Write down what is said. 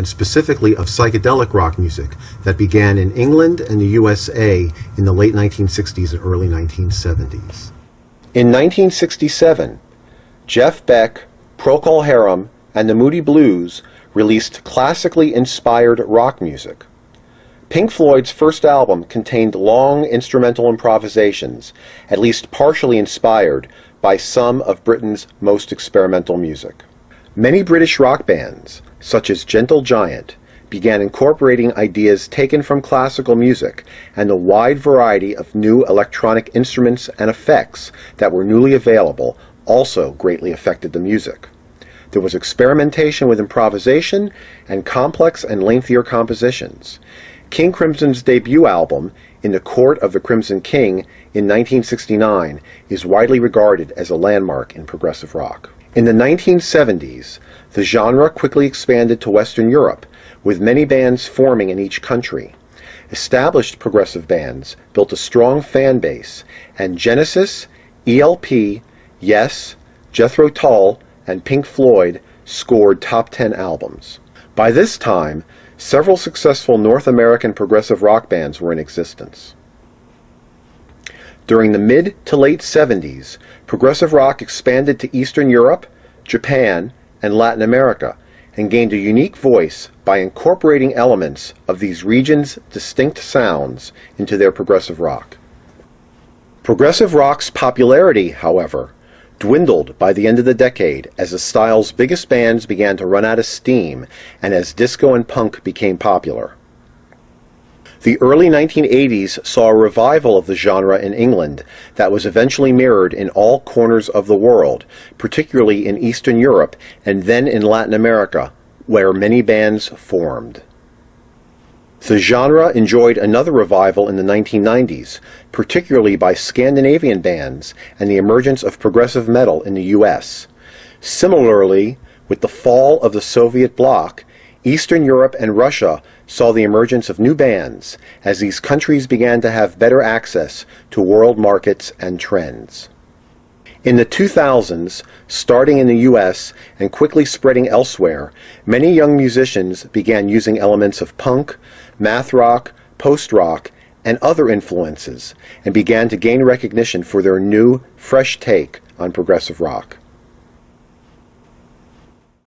and specifically of psychedelic rock music that began in England and the USA in the late 1960s and early 1970s. In 1967, Jeff Beck, Procol Harum, and the Moody Blues released classically inspired rock music. Pink Floyd's first album contained long instrumental improvisations, at least partially inspired by some of Britain's most experimental music. Many British rock bands, such as Gentle Giant, began incorporating ideas taken from classical music, and the wide variety of new electronic instruments and effects that were newly available also greatly affected the music. There was experimentation with improvisation and complex and lengthier compositions. King Crimson's debut album, In the Court of the Crimson King, in 1969, is widely regarded as a landmark in progressive rock. In the 1970s, the genre quickly expanded to Western Europe, with many bands forming in each country. Established progressive bands built a strong fan base, and Genesis, ELP, Yes, Jethro Tull, and Pink Floyd scored top 10 albums. By this time, several successful North American progressive rock bands were in existence. During the mid to late 70s, progressive rock expanded to Eastern Europe, Japan, and Latin America, and gained a unique voice by incorporating elements of these regions' distinct sounds into their progressive rock. Progressive rock's popularity, however, dwindled by the end of the decade as the style's biggest bands began to run out of steam and as disco and punk became popular. The early 1980s saw a revival of the genre in England that was eventually mirrored in all corners of the world, particularly in Eastern Europe and then in Latin America, where many bands formed. The genre enjoyed another revival in the 1990s, particularly by Scandinavian bands and the emergence of progressive metal in the US. Similarly, with the fall of the Soviet bloc, Eastern Europe and Russia saw the emergence of new bands as these countries began to have better access to world markets and trends. In the 2000s, starting in the US and quickly spreading elsewhere, many young musicians began using elements of punk, math rock, post-rock, and other influences, and began to gain recognition for their new, fresh take on progressive rock.